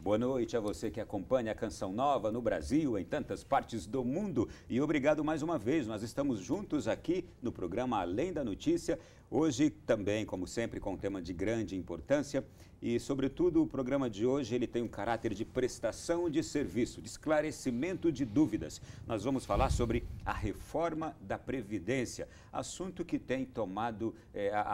Boa noite a você que acompanha a Canção Nova no Brasil, em tantas partes do mundo. E obrigado mais uma vez, nós estamos juntos aqui no programa Além da Notícia. Hoje também, como sempre, com um tema de grande importância. E, sobretudo, o programa de hoje ele tem um caráter de prestação de serviço, de esclarecimento de dúvidas. Nós vamos falar sobre a reforma da Previdência, assunto que tem tomado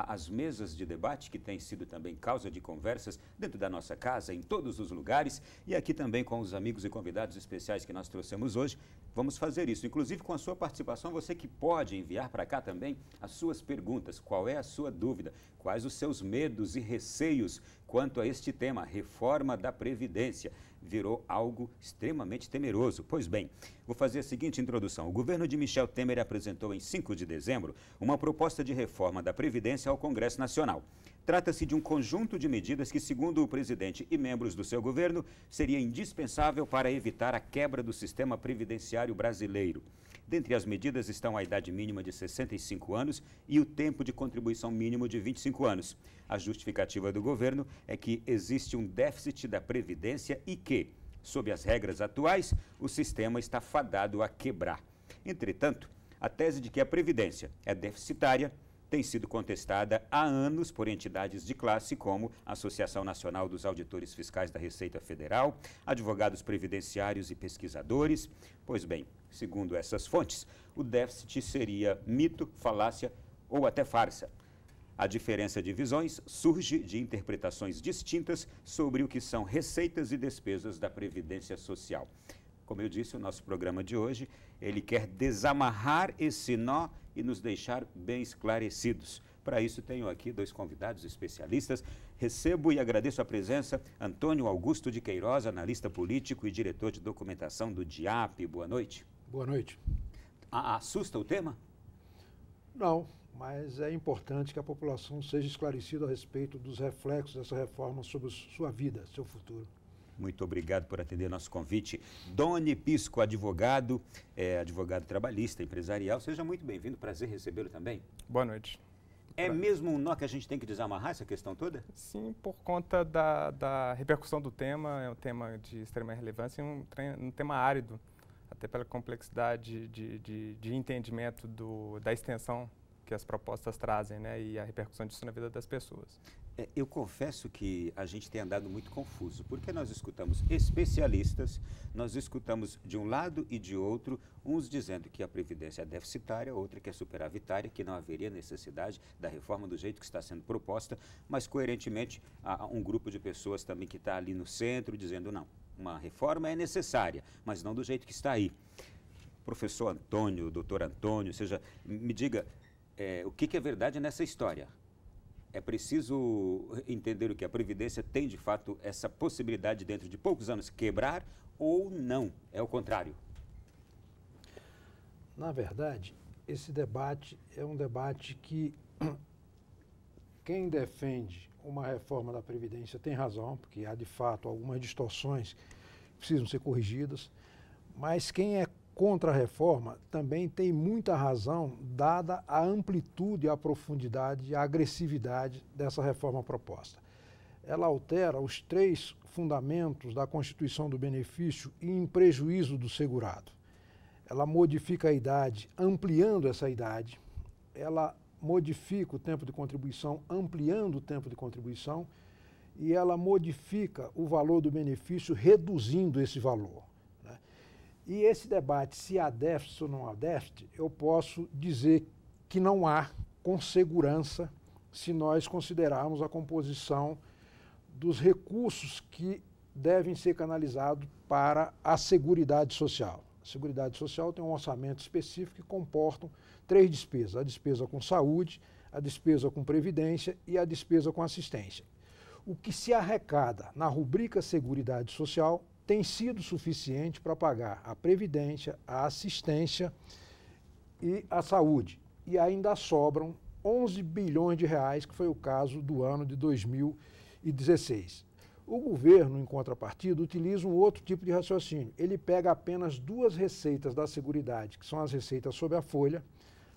as mesas de debate, que tem sido também causa de conversas dentro da nossa casa, em todos os lugares. E aqui também com os amigos e convidados especiais que nós trouxemos hoje, vamos fazer isso. Inclusive com a sua participação, você que pode enviar para cá também as suas perguntas. Qual é a sua dúvida? Quais os seus medos e receios quanto a este tema, reforma da Previdência? Virou algo extremamente temeroso. Pois bem, vou fazer a seguinte introdução. O governo de Michel Temer apresentou em 5 de dezembro uma proposta de reforma da Previdência ao Congresso Nacional. Trata-se de um conjunto de medidas que, segundo o presidente e membros do seu governo, seria indispensável para evitar a quebra do sistema previdenciário brasileiro. Dentre as medidas estão a idade mínima de 65 anos e o tempo de contribuição mínimo de 25 anos. A justificativa do governo é que existe um déficit da Previdência e que, sob as regras atuais, o sistema está fadado a quebrar. Entretanto, a tese de que a Previdência é deficitária tem sido contestada há anos por entidades de classe como a Associação Nacional dos Auditores Fiscais da Receita Federal, advogados previdenciários e pesquisadores. Pois bem, segundo essas fontes, o déficit seria mito, falácia ou até farsa. A diferença de visões surge de interpretações distintas sobre o que são receitas e despesas da Previdência Social. Como eu disse, o nosso programa de hoje, ele quer desamarrar esse nó e nos deixar bem esclarecidos. Para isso, tenho aqui dois convidados especialistas. Recebo e agradeço a presença Antônio Augusto de Queiroz, analista político e diretor de documentação do DIAP. Boa noite. Boa noite. Assusta o tema? Não, mas é importante que a população seja esclarecida a respeito dos reflexos dessa reforma sobre sua vida, seu futuro. Muito obrigado por atender nosso convite. Doni Pisco, advogado, advogado trabalhista, empresarial. Seja muito bem-vindo, prazer recebê-lo também. Boa noite. É mesmo um nó que a gente tem que desamarrar, essa questão toda? Sim, por conta da repercussão do tema, é um tema de extrema relevância e um tema árido, até pela complexidade de entendimento da extensão que as propostas trazem, né, e a repercussão disso na vida das pessoas. Eu confesso que a gente tem andado muito confuso, porque nós escutamos especialistas, nós escutamos de um lado e de outro, uns dizendo que a Previdência é deficitária, outra que é superavitária, que não haveria necessidade da reforma do jeito que está sendo proposta, mas coerentemente há um grupo de pessoas também que está ali no centro dizendo não, uma reforma é necessária, mas não do jeito que está aí. Professor Antônio, doutor Antônio, me diga, o que é verdade nessa história? É preciso entender o que a Previdência tem, de fato, essa possibilidade dentro de poucos anos quebrar ou não? É o contrário? Na verdade, esse debate é um debate que quem defende uma reforma da Previdência tem razão, porque há, de fato, algumas distorções que precisam ser corrigidas, mas quem é contra a reforma também tem muita razão, dada a amplitude, a profundidade e a agressividade dessa reforma proposta. Ela altera os 3 fundamentos da constituição do benefício e em prejuízo do segurado. Ela modifica a idade, ampliando essa idade. Ela modifica o tempo de contribuição, ampliando o tempo de contribuição. E ela modifica o valor do benefício, reduzindo esse valor. E esse debate, se há déficit ou não há déficit, eu posso dizer que não há, com segurança, se nós considerarmos a composição dos recursos que devem ser canalizados para a Seguridade Social. A Seguridade Social tem um orçamento específico que comporta 3 despesas: a despesa com saúde, a despesa com previdência e a despesa com assistência. O que se arrecada na rubrica Seguridade Social tem sido suficiente para pagar a previdência, a assistência e a saúde. E ainda sobram 11 bilhões de reais, que foi o caso do ano de 2016. O governo, em contrapartida, utiliza um outro tipo de raciocínio. Ele pega apenas 2 receitas da Seguridade, que são as receitas sob a folha,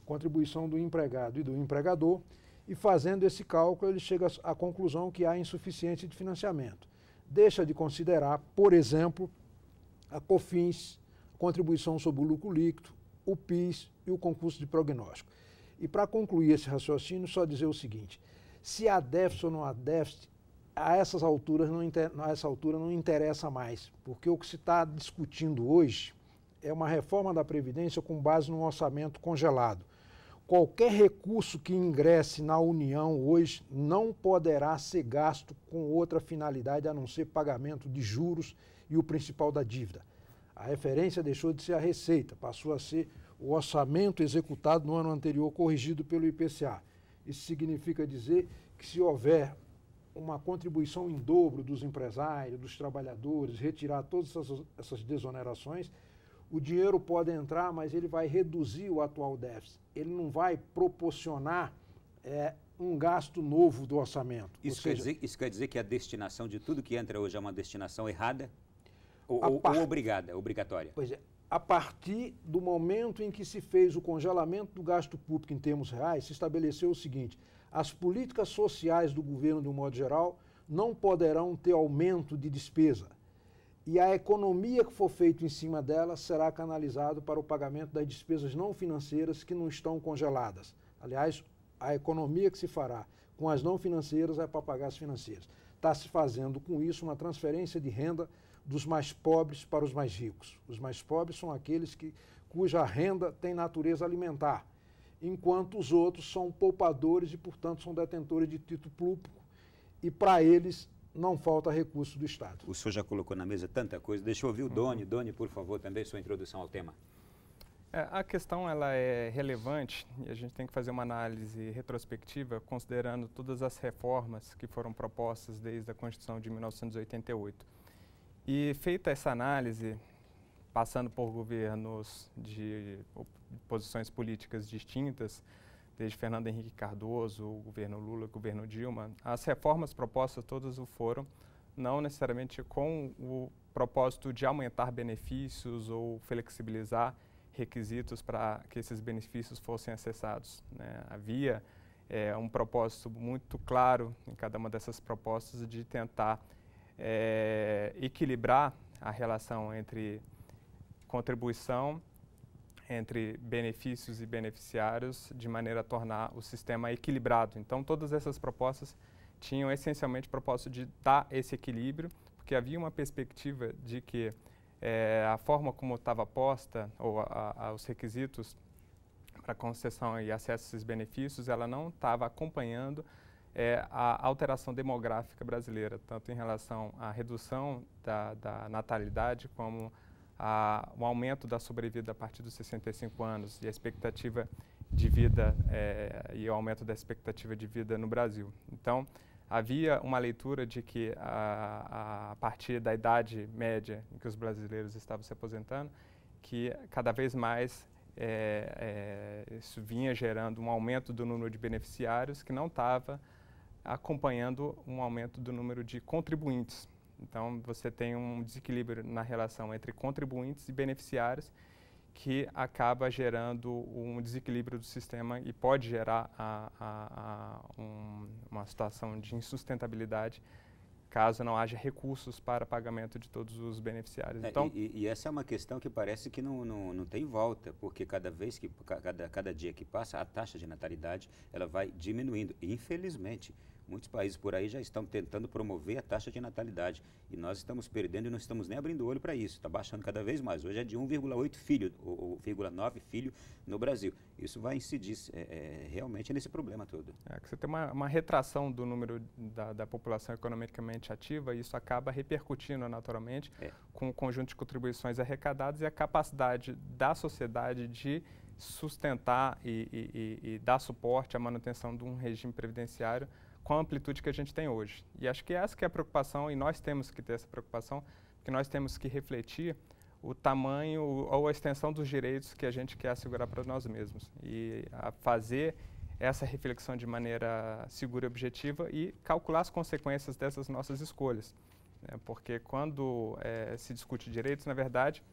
contribuição do empregado e do empregador, e fazendo esse cálculo ele chega à conclusão que há insuficiência de financiamento. deixa de considerar, por exemplo, a COFINS, contribuição sobre o lucro líquido, o PIS e o concurso de prognóstico. E para concluir esse raciocínio, só dizer o seguinte: se há déficit ou não há déficit, a essa altura não interessa mais, porque o que se está discutindo hoje é uma reforma da Previdência com base num orçamento congelado. Qualquer recurso que ingresse na União hoje não poderá ser gasto com outra finalidade a não ser pagamento de juros e o principal da dívida. A referência deixou de ser a receita, passou a ser o orçamento executado no ano anterior, corrigido pelo IPCA. Isso significa dizer que se houver uma contribuição em dobro dos empresários, dos trabalhadores, retirar todas essas desonerações, o dinheiro pode entrar, mas ele vai reduzir o atual déficit. Ele não vai proporcionar um gasto novo do orçamento. Isso quer dizer que a destinação de tudo que entra hoje é uma destinação errada ou obrigatória? Pois é. A partir do momento em que se fez o congelamento do gasto público em termos reais, se estabeleceu o seguinte: as políticas sociais do governo, de um modo geral, não poderão ter aumento de despesa. E a economia que for feita em cima dela será canalizada para o pagamento das despesas não financeiras que não estão congeladas. Aliás, a economia que se fará com as não financeiras é para pagar as financeiras. Está se fazendo com isso uma transferência de renda dos mais pobres para os mais ricos. Os mais pobres são aqueles cuja renda tem natureza alimentar, enquanto os outros são poupadores e, portanto, são detentores de título público, e para eles não falta recurso do Estado. O senhor já colocou na mesa tanta coisa. Deixa eu ouvir o Doni. Doni, por favor, também sua introdução ao tema. A questão ela é relevante e a gente tem que fazer uma análise retrospectiva considerando todas as reformas que foram propostas desde a Constituição de 1988. E feita essa análise, passando por governos de posições políticas distintas, desde Fernando Henrique Cardoso, o governo Lula, o governo Dilma, as reformas propostas todas o foram, não necessariamente com o propósito de aumentar benefícios ou flexibilizar requisitos para que esses benefícios fossem acessados, né? Havia um propósito muito claro em cada uma dessas propostas de tentar equilibrar a relação entre contribuição, entre benefícios e beneficiários, de maneira a tornar o sistema equilibrado. Então, todas essas propostas tinham essencialmente o propósito de dar esse equilíbrio, porque havia uma perspectiva de que a forma como estava posta, ou os requisitos para concessão e acesso a esses benefícios, ela não estava acompanhando a alteração demográfica brasileira, tanto em relação à redução da natalidade, como o aumento da sobrevida a partir dos 65 anos e a expectativa de vida e o aumento da expectativa de vida no Brasil. Então, havia uma leitura de que a partir da idade média em que os brasileiros estavam se aposentando, que cada vez mais isso vinha gerando um aumento do número de beneficiários que não estava acompanhando um aumento do número de contribuintes. Então, você tem um desequilíbrio na relação entre contribuintes e beneficiários que acaba gerando um desequilíbrio do sistema e pode gerar uma situação de insustentabilidade caso não haja recursos para pagamento de todos os beneficiários. Então, e essa é uma questão que parece que não tem volta, porque cada dia que passa, a taxa de natalidade ela vai diminuindo. E, infelizmente, muitos países por aí já estão tentando promover a taxa de natalidade e nós estamos perdendo e não estamos nem abrindo o olho para isso. Está baixando cada vez mais. Hoje é de 1,8 filho, ou 0,9 filho no Brasil. Isso vai incidir realmente nesse problema todo. Que você tem uma retração do número da população economicamente ativa e isso acaba repercutindo naturalmente com o conjunto de contribuições arrecadadas e a capacidade da sociedade de sustentar e dar suporte à manutenção de um regime previdenciário com a amplitude que a gente tem hoje. E acho que essa que é a preocupação, e nós temos que ter essa preocupação, porque nós temos que refletir o tamanho ou a extensão dos direitos que a gente quer assegurar para nós mesmos. E a fazer essa reflexão de maneira segura e objetiva e calcular as consequências dessas nossas escolhas. Né? Porque quando se discute direitos, na verdade,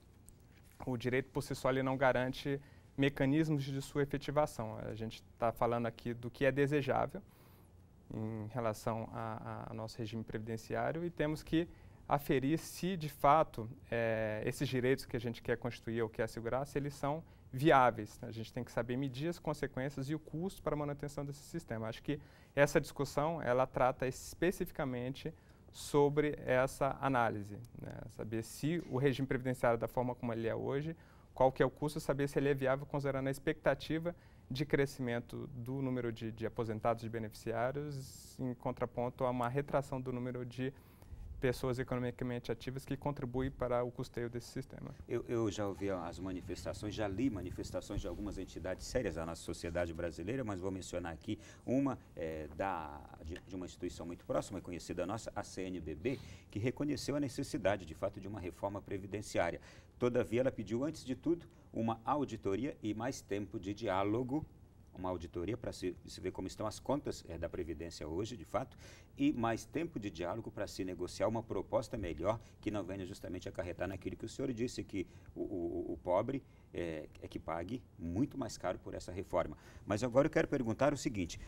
o direito por si só ele não garante mecanismos de sua efetivação. A gente está falando aqui do que é desejável em relação ao nosso regime previdenciário e temos que aferir se, de fato, esses direitos que a gente quer constituir ou quer assegurar, se eles são viáveis. A gente tem que saber medir as consequências e o custo para a manutenção desse sistema. Acho que essa discussão, ela trata especificamente sobre essa análise, né? Saber se o regime previdenciário da forma como ele é hoje, qual que é o custo, saber se ele é viável considerando a expectativa de crescimento do número de aposentados e beneficiários em contraponto a uma retração do número de pessoas economicamente ativas que contribuem para o custeio desse sistema. Eu já ouvi as manifestações, já li manifestações de algumas entidades sérias da nossa sociedade brasileira, mas vou mencionar aqui uma de uma instituição muito próxima e conhecida nossa, a CNBB, que reconheceu a necessidade, de fato, de uma reforma previdenciária. Todavia, ela pediu, antes de tudo, uma auditoria e mais tempo de diálogo, uma auditoria para se ver como estão as contas da Previdência hoje, de fato, e mais tempo de diálogo para se negociar uma proposta melhor que não venha justamente acarretar naquilo que o senhor disse, que o pobre é que pague muito mais caro por essa reforma. Mas agora eu quero perguntar o seguinte,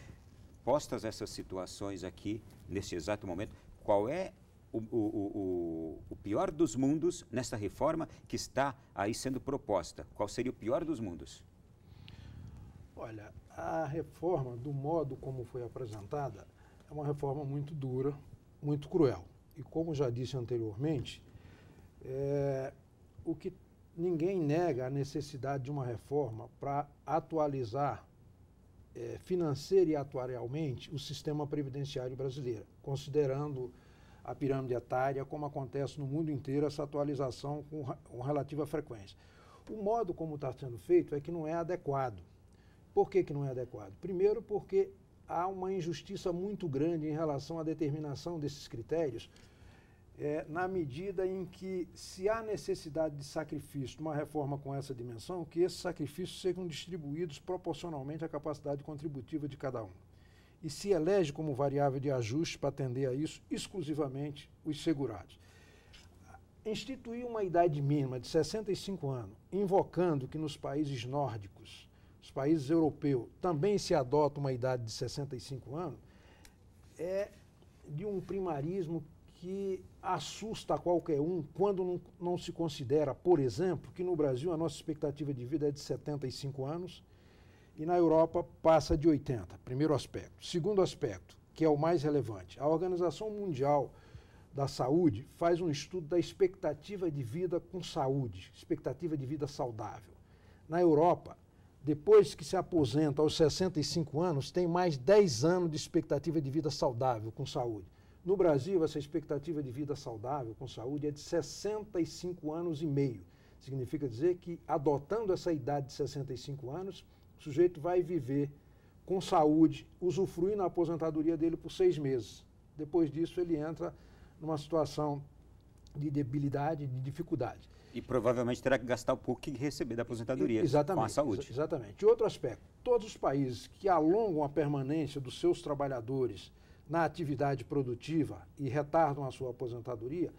postas essas situações aqui, nesse exato momento, qual é o pior dos mundos nessa reforma que está aí sendo proposta? Qual seria o pior dos mundos? Olha, a reforma, do modo como foi apresentada, é uma reforma muito dura, muito cruel. E como já disse anteriormente, o que ninguém nega a necessidade de uma reforma para atualizar financeira e atuarialmente o sistema previdenciário brasileiro, considerando a pirâmide etária, como acontece no mundo inteiro, essa atualização com relativa frequência. O modo como está sendo feito é que não é adequado. Por que não é adequado? Primeiro, porque há uma injustiça muito grande em relação à determinação desses critérios, na medida em que, se há necessidade de sacrifício de uma reforma com essa dimensão, que esses sacrifícios sejam distribuídos proporcionalmente à capacidade contributiva de cada um. E se elege como variável de ajuste para atender a isso exclusivamente os segurados. Instituir uma idade mínima de 65 anos, invocando que nos países nórdicos, os países europeus, também se adota uma idade de 65 anos, é de um primarismo que assusta qualquer um quando não se considera, por exemplo, que no Brasil a nossa expectativa de vida é de 75 anos e na Europa passa de 80, primeiro aspecto. Segundo aspecto, que é o mais relevante, a Organização Mundial da Saúde faz um estudo da expectativa de vida com saúde, expectativa de vida saudável. Na Europa, depois que se aposenta aos 65 anos, tem mais 10 anos de expectativa de vida saudável com saúde. No Brasil, essa expectativa de vida saudável com saúde é de 65 anos e meio. Significa dizer que, adotando essa idade de 65 anos, o sujeito vai viver com saúde, usufruir na aposentadoria dele por 6 meses. Depois disso, ele entra numa situação de debilidade, de dificuldade. E provavelmente terá que gastar um pouco que receber da aposentadoria com a saúde. Exatamente. E outro aspecto, todos os países que alongam a permanência dos seus trabalhadores na atividade produtiva e retardam a sua aposentadoria,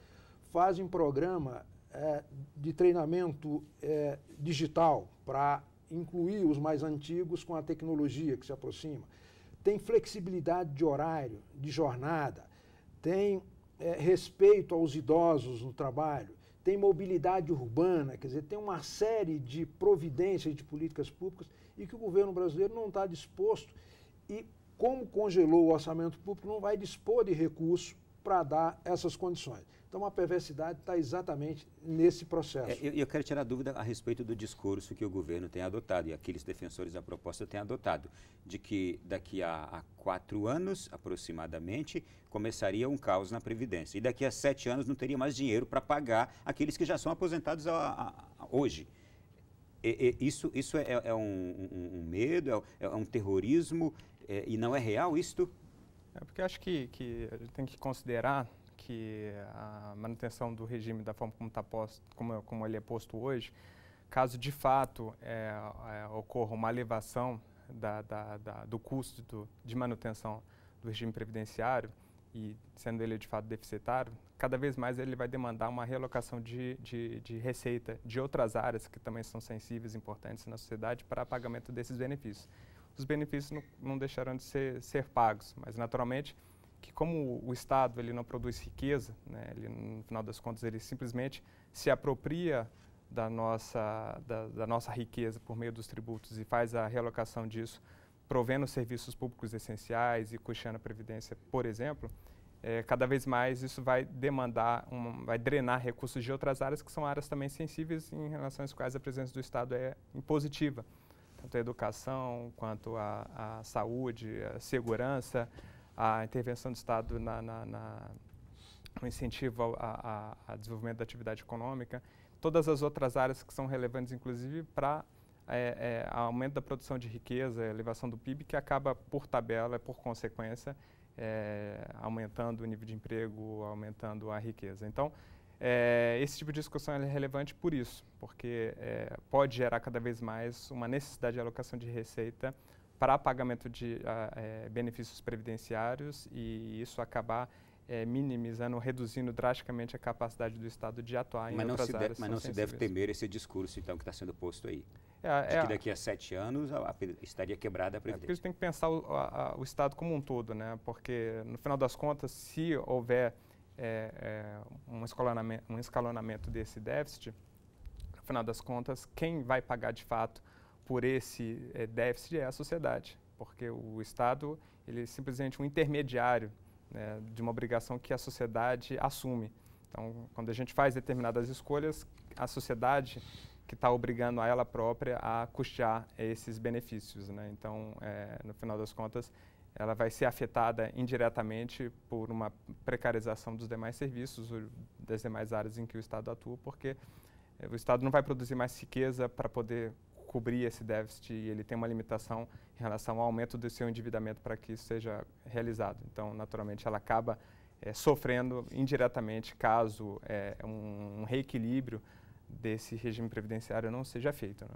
fazem programa de treinamento digital para incluir os mais antigos com a tecnologia que se aproxima. Tem flexibilidade de horário, de jornada, tem respeito aos idosos no trabalho, tem mobilidade urbana, quer dizer, tem uma série de providências de políticas públicas e que o governo brasileiro não está disposto e, como congelou o orçamento público, não vai dispor de recursos para dar essas condições. Então, a perversidade está exatamente nesse processo. Eu quero tirar dúvida a respeito do discurso que o governo tem adotado e aqueles defensores da proposta têm adotado, de que daqui a 4 anos, aproximadamente, começaria um caos na Previdência. E daqui a 7 anos não teria mais dinheiro para pagar aqueles que já são aposentados hoje. Isso é um medo, é um terrorismo, e não é real isto? Porque acho que a gente tem que considerar que a manutenção do regime da forma como está posto, como ele é posto hoje, caso de fato ocorra uma elevação do custo de manutenção do regime previdenciário, e sendo ele de fato deficitário, cada vez mais ele vai demandar uma realocação de receita de outras áreas que também são sensíveis e importantes na sociedade para pagamento desses benefícios. Os benefícios não deixarão de ser pagos, mas naturalmente que como o Estado ele não produz riqueza, né, ele, no final das contas ele simplesmente se apropria da nossa riqueza por meio dos tributos e faz a realocação disso, provendo serviços públicos essenciais e custeando a Previdência, por exemplo, cada vez mais isso vai demandar, vai drenar recursos de outras áreas que são áreas também sensíveis em relação às quais a presença do Estado é impositiva, tanto a educação quanto a saúde, a segurança, a intervenção do Estado no incentivo ao desenvolvimento da atividade econômica, todas as outras áreas que são relevantes, inclusive, para aumento da produção de riqueza, elevação do PIB, que acaba, por tabela, por consequência, aumentando o nível de emprego, aumentando a riqueza. Então, esse tipo de discussão é relevante por isso, porque pode gerar cada vez mais uma necessidade de alocação de receita para pagamento de benefícios previdenciários e isso acabar minimizando, reduzindo drasticamente a capacidade do Estado de atuar em outras áreas. Mas não se deve temer esse discurso, então, que está sendo posto aí. De que daqui a 7 anos estaria quebrada a Previdência. Porque a gente tem que pensar o Estado como um todo, né? Porque, no final das contas, se houver um escalonamento desse déficit, no final das contas, quem vai pagar de fato por esse déficit é a sociedade, porque o Estado ele é simplesmente um intermediário, né, de uma obrigação que a sociedade assume. Então, quando a gente faz determinadas escolhas, a sociedade que está obrigando a ela própria a custear esses benefícios, né? Então, no final das contas, ela vai ser afetada indiretamente por uma precarização dos demais serviços, das demais áreas em que o Estado atua, porque o Estado não vai produzir mais riqueza para poder cobrir esse déficit e ele tem uma limitação em relação ao aumento do seu endividamento para que isso seja realizado. Então, naturalmente, ela acaba sofrendo indiretamente caso um reequilíbrio desse regime previdenciário não seja feito, né?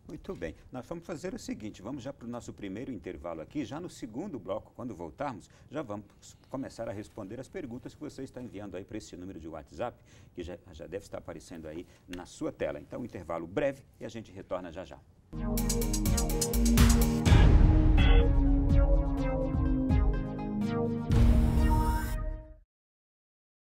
Muito bem. Nós vamos fazer o seguinte, vamos já para o nosso primeiro intervalo aqui. Já no segundo bloco, quando voltarmos, já vamos começar a responder as perguntas que você está enviando aí para esse número de WhatsApp, que já deve estar aparecendo aí na sua tela. Então, um intervalo breve e a gente retorna já já.